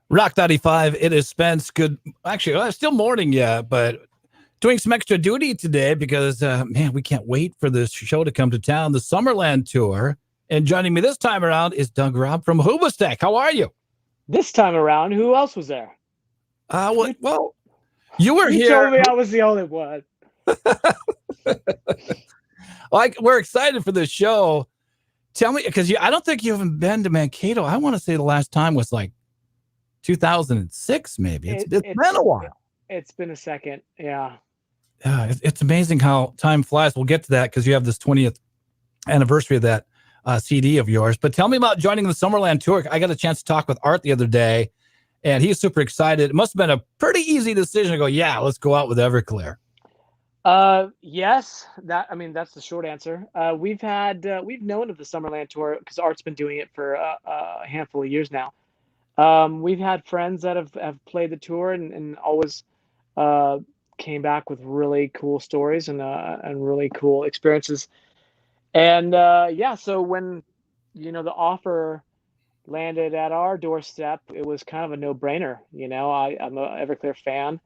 Rock 95, it is Spence. Good. Actually, still morning yet, but doing some extra duty today because, man, we can't wait for this show to come to town, the Summerland tour. And joining me this time around is Doug Robb from Hoobastank. How are you? This time around, who else was there? Well, you were You here. told me I was the only one. We're excited for this show. Tell me, because I don't think you haven't been to Mankato. I want to say the last time was like 2006, maybe. It's been a while. It's been a second. Yeah. Yeah, it's amazing how time flies. We'll get to that because you have this 20th anniversary of that CD of yours. But tell me about joining the Summerland tour. I got a chance to talk with Art the other day, and he's super excited. It must have been a pretty easy decision to go, yeah, let's go out with Everclear. Yes, that's the short answer. We've known of the Summerland tour because Art's been doing it for a handful of years now. We've had friends that have played the tour and always came back with really cool stories and really cool experiences. And so when the offer landed at our doorstep, it was kind of a no-brainer. I'm a Everclear fan,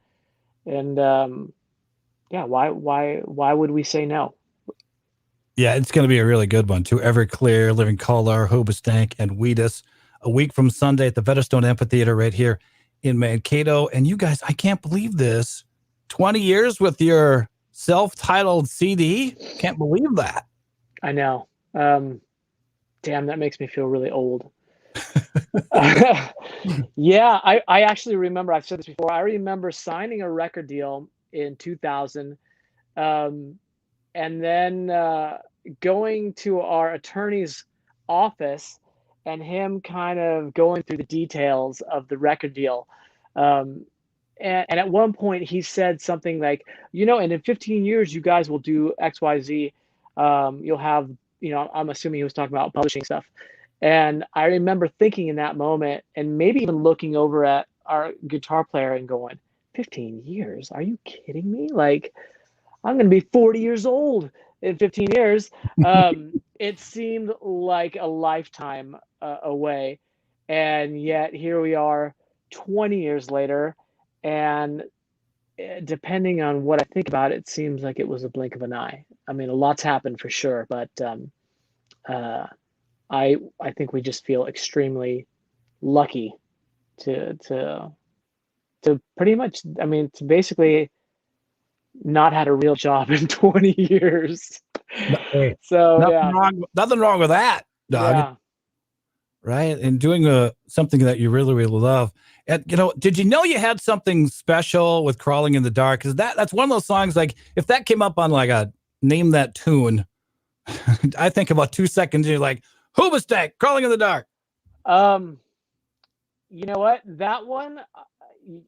and why would we say no? Yeah, it's going to be a really good one too. Everclear, Living Color, Hoobastank, and Wheatus. A week from Sunday at the Vettestone Amphitheater right here in Mankato. And you guys, I can't believe this. 20 years with your self-titled CD. Can't believe that. I know. Damn, that makes me feel really old. Yeah, I actually remember, I've said this before, I remember signing a record deal in 2000 and then going to our attorney's office and him kind of going through the details of the record deal. And at one point he said something like, and in 15 years, you guys will do XYZ. You'll have, I'm assuming he was talking about publishing stuff. And I remember thinking in that moment, and maybe even looking over at our guitar player and going, 15 years? Are you kidding me? Like, I'm going to be 40 years old in 15 years. It seemed like a lifetime away. And yet here we are 20 years later. And depending on what I think about it, it seems like it was a blink of an eye. I mean, a lot's happened for sure, but I think we just feel extremely lucky to pretty much, to basically not had a real job in 20 years. Hey, So nothing wrong with that, Doug. Yeah. Right. And doing something that you really, really love. And, did you know you had something special with Crawling in the Dark? Because that's one of those songs, like, if that came up on like a Name That Tune, I think about 2 seconds, and you're like, Hoobastank, Crawling in the Dark. You know what? That one,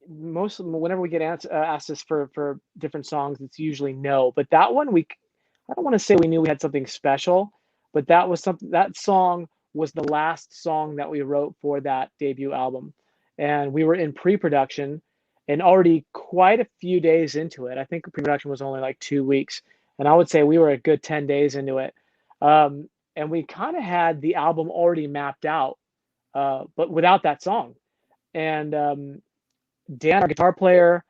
whenever we get asked this for different songs, it's usually no. But that one, I don't want to say we knew we had something special, but that song was the last song that we wrote for that debut album. And we were in pre-production and already quite a few days into it. I think pre-production was only like 2 weeks. And I would say we were a good 10 days into it. And we kind of had the album already mapped out, but without that song. And Dan, our guitar player,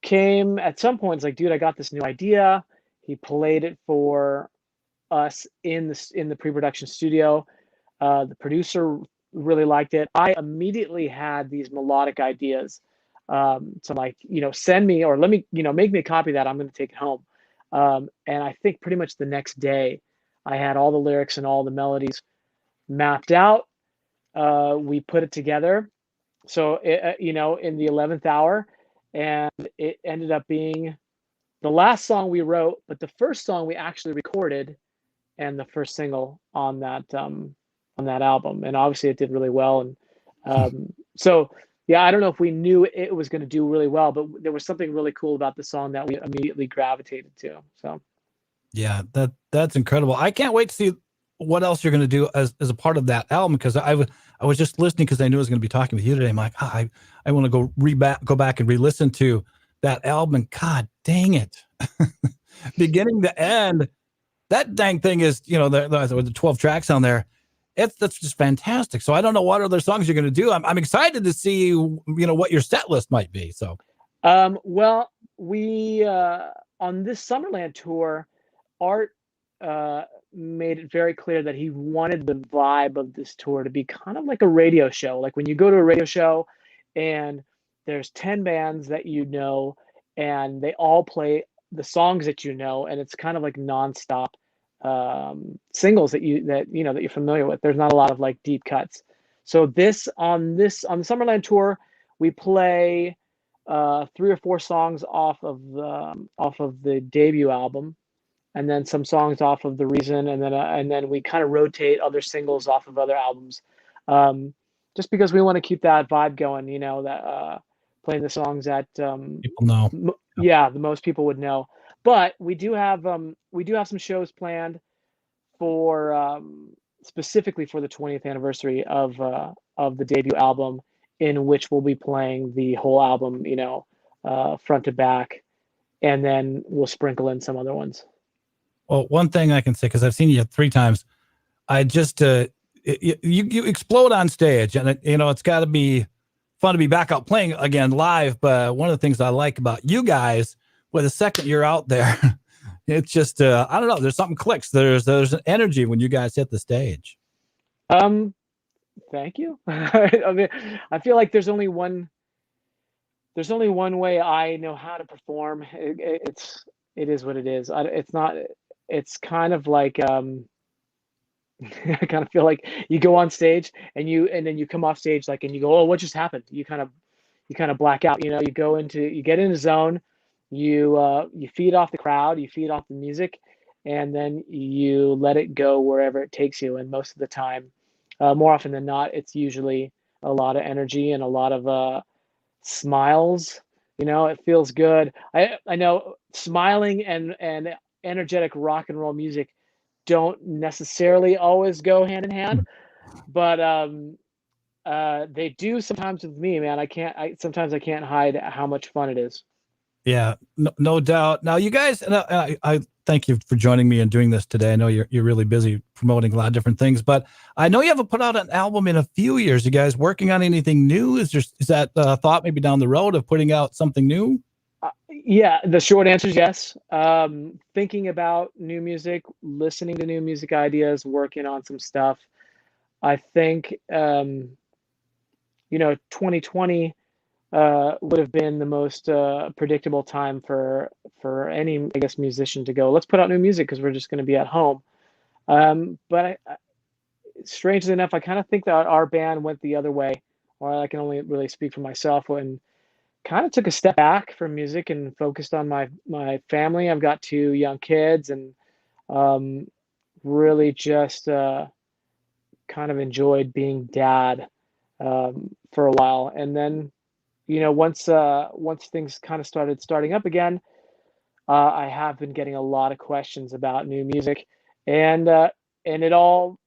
came at some point. It's like, dude, I got this new idea. He played it for us in the pre-production studio. The producer really liked it. I immediately had these melodic ideas. So I'm like, send me, or let me, make me a copy of that. I'm going to take it home. And I think pretty much the next day I had all the lyrics and all the melodies mapped out. We put it together. So, in the 11th hour, and it ended up being the last song we wrote, but the first song we actually recorded and the first single on that album. And obviously it did really well. And so, yeah, I don't know if we knew it was going to do really well, but there was something really cool about the song that we immediately gravitated to. So, yeah, that's incredible. I can't wait to see what else you're going to do as a part of that album, because I was just listening because I knew I was going to be talking with you today. I'm like, I want to go back and re-listen to that album. And God dang it, beginning to end, that dang thing is, there the 12 tracks on there. that's just fantastic. So I don't know what other songs you're going to do. I'm excited to see, what your set list might be. So Well, we on this Summerland tour, Art made it very clear that he wanted the vibe of this tour to be kind of like a radio show. Like when you go to a radio show and there's 10 bands that you know, and they all play the songs that you know, and it's kind of like nonstop singles that you're familiar with. There's not a lot of like deep cuts. So on the Summerland tour, we play 3 or 4 songs off of the debut album, and then some songs off of the Reason, and then we kind of rotate other singles off of other albums, just because we want to keep that vibe going. That playing the songs that people know. the most people would know. But we do have some shows planned for specifically for the 20th anniversary of the debut album, in which we'll be playing the whole album, front to back, and then we'll sprinkle in some other ones. Well, one thing I can say, because I've seen you 3 times, I just you explode on stage, and it's got to be fun to be back out playing again live. But one of the things I like about you guys, with the second you're out there, it's just I don't know. There's something clicks. There's an energy when you guys hit the stage. Thank you. I mean, I feel like there's only one way I know how to perform. It is what it is. It's kind of like I kind of feel like you go on stage and then you come off stage and you go, oh, what just happened? You kind of black out. You get in a zone. You feed off the crowd, you feed off the music, and then you let it go wherever it takes you. And most of the time, more often than not, it's usually a lot of energy and a lot of smiles. It feels good. I know smiling and energetic rock and roll music don't necessarily always go hand in hand, but they do sometimes with me, man. Sometimes I can't hide how much fun it is. Yeah, no doubt. Now, you guys, and I thank you for joining me and doing this today. I know you're really busy promoting a lot of different things, but I know you haven't put out an album in a few years. You guys working on anything new? Is that thought maybe down the road of putting out something new? Yeah, the short answer is yes. Thinking about new music, listening to new music ideas, working on some stuff. I think 2020 would have been the most predictable time for any, I guess, musician to go, let's put out new music because we're just going to be at home. But strangely enough, I kind of think that our band went the other way, or I can only really speak for myself, and kind of took a step back from music and focused on my family. I've got 2 young kids, and really just kind of enjoyed being dad for a while. And then once things kind of starting up again, I have been getting a lot of questions about new music, and it all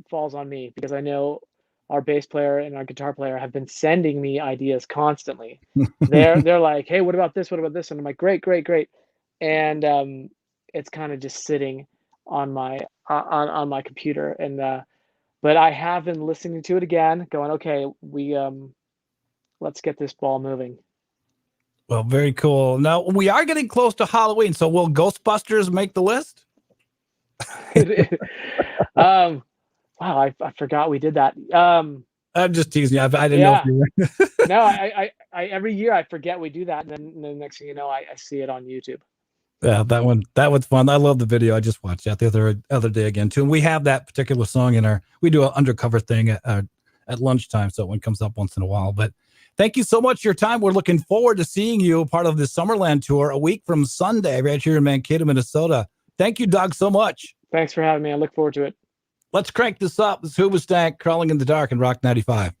falls on me because I know our bass player and our guitar player have been sending me ideas constantly. They're like, hey, what about this? What about this? And I'm like, great. And it's kind of just sitting on my computer, and but I have been listening to it again, going, okay, let's get this ball moving. Well, very cool. Now, we are getting close to Halloween, so will Ghostbusters make the list? Wow, I forgot we did that. I'm just teasing you. I didn't know if you were. No, I every year I forget we do that, and then the next thing you know, I see it on YouTube. Yeah, that one's fun. I love the video. I just watched that the other day again too. And we have that particular song we do an undercover thing at lunchtime, so it comes up once in a while. But thank you so much for your time. We're looking forward to seeing you part of the Summerland tour a week from Sunday right here in Mankato, Minnesota. Thank you, Doug, so much. Thanks for having me. I look forward to it. Let's crank this up. This is Hoobastank, Crawling in the Dark, and Rock 95.